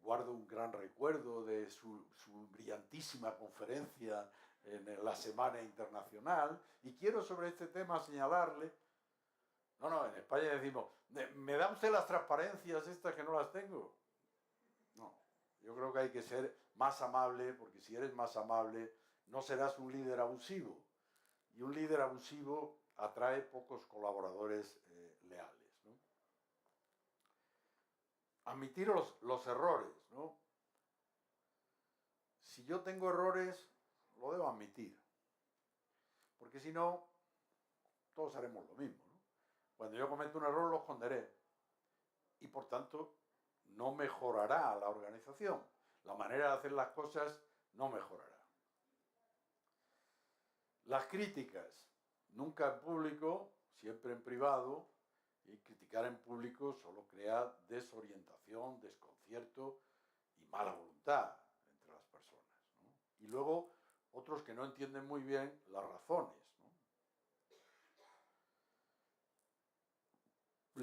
Speaker 2: guardo un gran recuerdo de su brillantísima conferencia en la Semana Internacional y quiero sobre este tema señalarle. No, en España decimos, ¿me da usted las transparencias estas que no las tengo? No, yo creo que hay que ser más amable, porque si eres más amable, no serás un líder abusivo. Y un líder abusivo atrae pocos colaboradores leales, ¿no? Admitir los errores, ¿no? Si yo tengo errores, lo debo admitir. Porque si no, todos haremos lo mismo, ¿no? Cuando yo cometo un error, lo esconderé. Y por tanto, no mejorará la organización. La manera de hacer las cosas no mejorará. Las críticas, nunca en público, siempre en privado, y criticar en público solo crea desorientación, desconcierto y mala voluntad entre las personas, ¿no? Y luego otros que no entienden muy bien las razones, ¿no?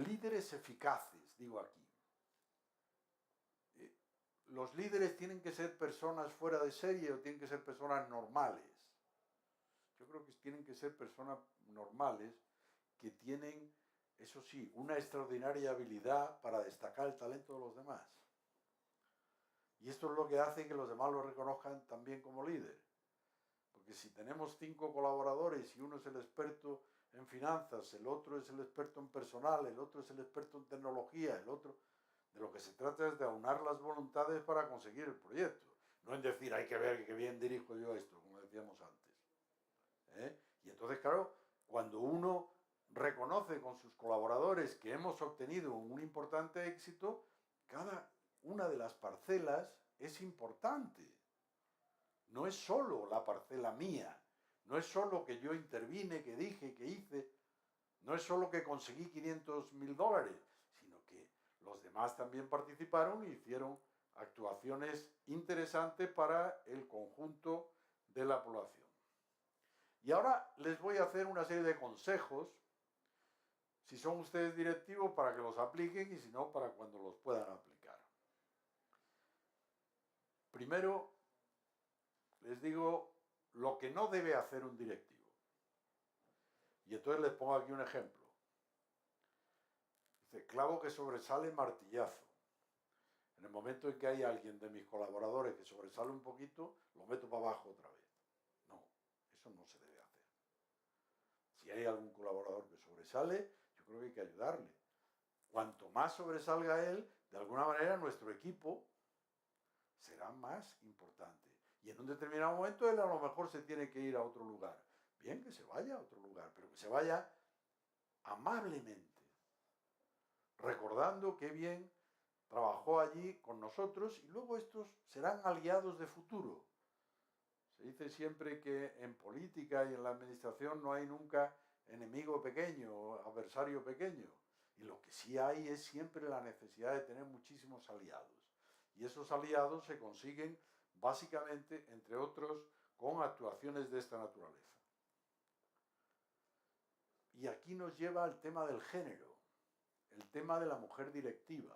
Speaker 2: Líderes eficaces, digo aquí. ¿Los líderes tienen que ser personas fuera de serie o tienen que ser personas normales? Yo creo que tienen que ser personas normales que tienen, eso sí, una extraordinaria habilidad para destacar el talento de los demás. Y esto es lo que hace que los demás lo reconozcan también como líder. Porque si tenemos 5 colaboradores y uno es el experto en finanzas, el otro es el experto en personal, el otro es el experto en tecnología, el otro... De lo que se trata es de aunar las voluntades para conseguir el proyecto. No en decir, hay que ver qué bien dirijo yo esto, como decíamos antes. Y entonces, claro, cuando uno reconoce con sus colaboradores que hemos obtenido un importante éxito, cada una de las parcelas es importante. No es solo la parcela mía, no es solo que yo intervine, que dije, que hice, no es solo que conseguí $500.000, sino que los demás también participaron y hicieron actuaciones interesantes para el conjunto de la población. Y ahora les voy a hacer una serie de consejos, si son ustedes directivos, para que los apliquen y si no, para cuando los puedan aplicar. Primero, les digo lo que no debe hacer un directivo. Y entonces les pongo aquí un ejemplo. Dice, clavo que sobresale, martillazo. En el momento en que hay alguien de mis colaboradores que sobresale un poquito, lo meto para abajo otra vez. No, eso no se debe hacer. Si hay algún colaborador que sobresale, yo creo que hay que ayudarle. Cuanto más sobresalga él, de alguna manera nuestro equipo será más importante. Y en un determinado momento él a lo mejor se tiene que ir a otro lugar. Bien, que se vaya a otro lugar, pero que se vaya amablemente, recordando qué bien trabajó allí con nosotros y luego estos serán aliados de futuro. Se dice siempre que en política y en la administración no hay nunca enemigo pequeño o adversario pequeño. Y lo que sí hay es siempre la necesidad de tener muchísimos aliados. Y esos aliados se consiguen básicamente, entre otros, con actuaciones de esta naturaleza. Y aquí nos lleva al tema del género, el tema de la mujer directiva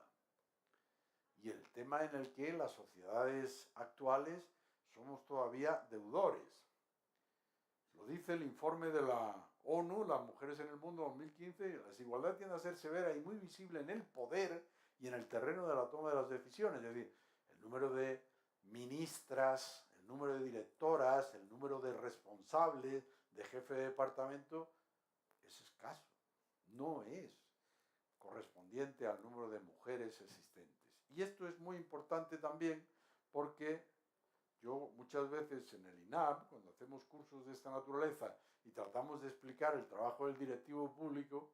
Speaker 2: y el tema en el que las sociedades actuales somos todavía deudores. Lo dice el informe de la ONU, Las mujeres en el mundo 2015, la desigualdad tiende a ser severa y muy visible en el poder y en el terreno de la toma de las decisiones, es decir, el número de ministras, el número de directoras, el número de responsables, de jefe de departamento, es escaso, no es correspondiente al número de mujeres existentes. Y esto es muy importante también porque yo muchas veces en el INAP, cuando hacemos cursos de esta naturaleza y tratamos de explicar el trabajo del directivo público,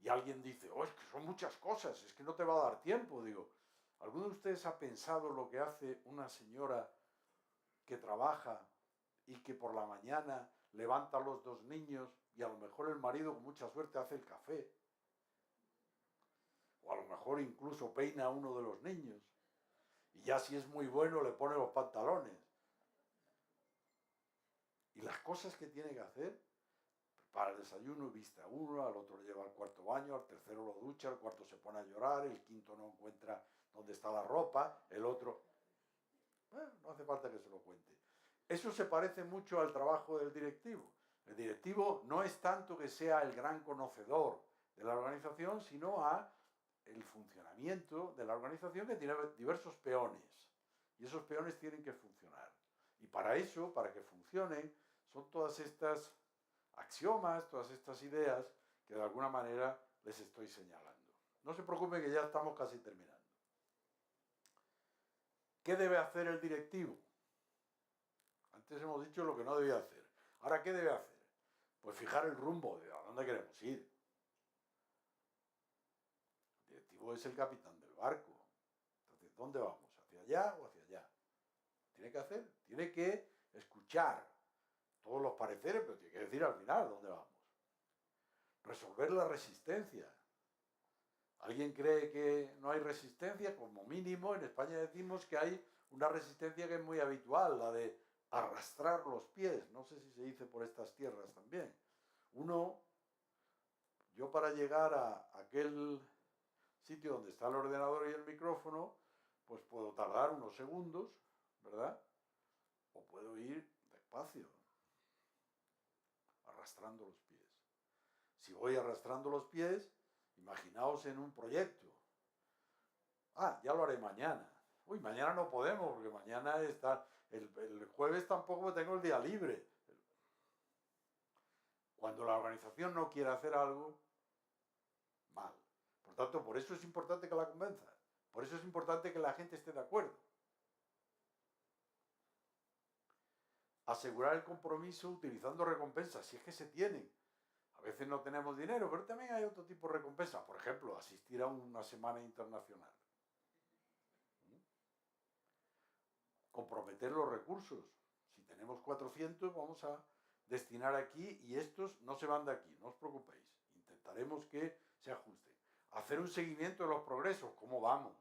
Speaker 2: y alguien dice, oh, es que son muchas cosas, es que no te va a dar tiempo. Digo, ¿alguno de ustedes ha pensado lo que hace una señora que trabaja y que por la mañana levanta a los dos niños y a lo mejor el marido con mucha suerte hace el café? O a lo mejor incluso peina a uno de los niños. Y ya si es muy bueno le pone los pantalones. Y las cosas que tiene que hacer, para el desayuno viste a uno, al otro le lleva al cuarto baño, al tercero lo ducha, al cuarto se pone a llorar, el quinto no encuentra dónde está la ropa, el otro... Bueno, no hace falta que se lo cuente. Eso se parece mucho al trabajo del directivo. El directivo no es tanto que sea el gran conocedor de la organización, sino a el funcionamiento de la organización, que tiene diversos peones. Y esos peones tienen que funcionar. Y para eso, para que funcionen, son todas estas axiomas, todas estas ideas que de alguna manera les estoy señalando. No se preocupen que ya estamos casi terminando. ¿Qué debe hacer el directivo? Antes hemos dicho lo que no debía hacer. Ahora, ¿qué debe hacer? Pues fijar el rumbo de a dónde queremos ir. El directivo es el capitán del barco. Entonces, ¿dónde vamos? ¿Hacia allá o hacia allá? Tiene que hacer, tiene que escuchar todos los pareceres, pero tiene que decir al final dónde vamos. Resolver la resistencia. ¿Alguien cree que no hay resistencia? Como mínimo, en España decimos que hay una resistencia que es muy habitual, la de arrastrar los pies. No sé si se dice por estas tierras también. Yo para llegar a aquel sitio donde está el ordenador y el micrófono, pues puedo tardar unos segundos, ¿verdad? O puedo ir despacio, arrastrando los pies. Si voy arrastrando los pies, imaginaos en un proyecto. Ya lo haré mañana. Uy, mañana no podemos, porque mañana está... El jueves tampoco tengo el día libre. Cuando la organización no quiere hacer algo, mal. Por tanto, por eso es importante que la convenza. Por eso es importante que la gente esté de acuerdo. Asegurar el compromiso utilizando recompensas, si es que se tienen. A veces no tenemos dinero, pero también hay otro tipo de recompensas. Por ejemplo, asistir a una semana internacional. Comprometer los recursos. Si tenemos 400, vamos a destinar aquí y estos no se van de aquí, no os preocupéis. Intentaremos que se ajusten. Hacer un seguimiento de los progresos, cómo vamos.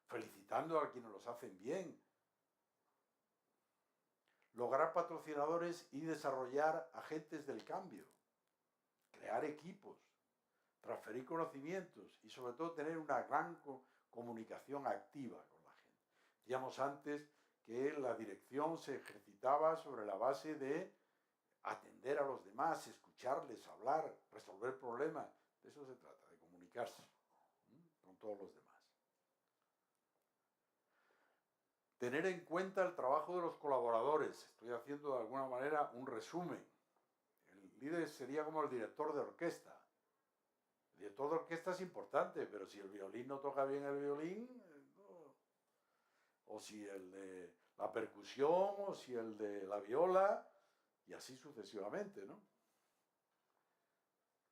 Speaker 2: Felicitando a quienes los hacen bien. Lograr patrocinadores y desarrollar agentes del cambio. Crear equipos. Transferir conocimientos y sobre todo tener una gran comunicación activa con la gente. Decíamos antes que la dirección se ejercitaba sobre la base de atender a los demás, escucharles, hablar, resolver problemas. De eso se trata, de comunicarse con todos los demás. Tener en cuenta el trabajo de los colaboradores. Estoy haciendo de alguna manera un resumen. El líder sería como el director de orquesta. El director de orquesta es importante, pero si el violín no toca bien el violín, no. o si el de la percusión, o si el de la viola, y así sucesivamente, ¿no?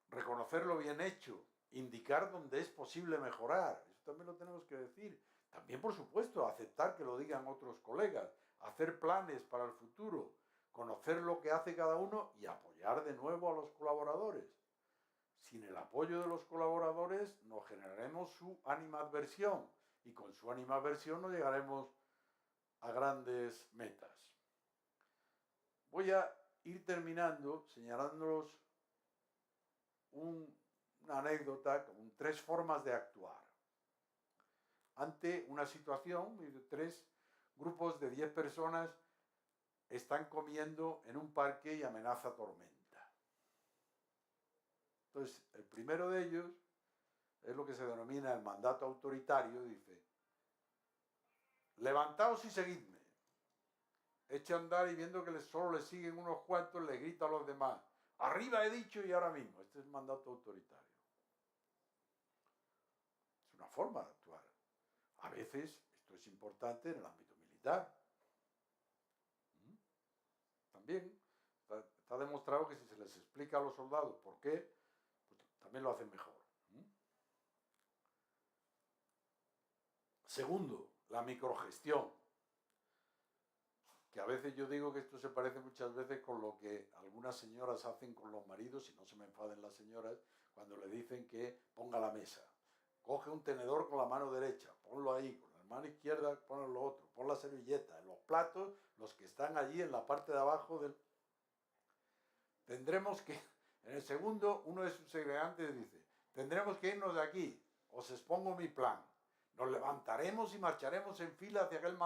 Speaker 2: Reconocer lo bien hecho, indicar dónde es posible mejorar, eso también lo tenemos que decir. También, por supuesto, aceptar que lo digan otros colegas, hacer planes para el futuro, conocer lo que hace cada uno y apoyar de nuevo a los colaboradores. Sin el apoyo de los colaboradores no generaremos su animadversión y con su animadversión no llegaremos a grandes metas. Voy a ir terminando señalándolos una anécdota con 3 formas de actuar ante una situación de 3 grupos de 10 personas están comiendo en un parque y amenaza tormenta. Entonces, el primero de ellos es lo que se denomina el mandato autoritario, dice: levantaos y seguidme. Eche a andar y viendo que solo le siguen unos cuantos, le grita a los demás: arriba he dicho y ahora mismo. Este es el mandato autoritario. Es una forma de actuar. A veces, esto es importante en el ámbito militar. También está demostrado que si se les explica a los soldados por qué, pues también lo hacen mejor. Segundo, la microgestión. Que a veces yo digo que esto se parece muchas veces con lo que algunas señoras hacen con los maridos, y no se me enfaden las señoras, cuando le dicen que ponga la mesa. Coge un tenedor con la mano derecha, ponlo ahí, con la mano izquierda pon lo otro, pon la servilleta, en los platos, los que están allí en la parte de abajo del... Tendremos que, en el segundo, uno de sus integrantes dice: tendremos que irnos de aquí, os expongo mi plan. Nos levantaremos y marcharemos en fila hacia aquel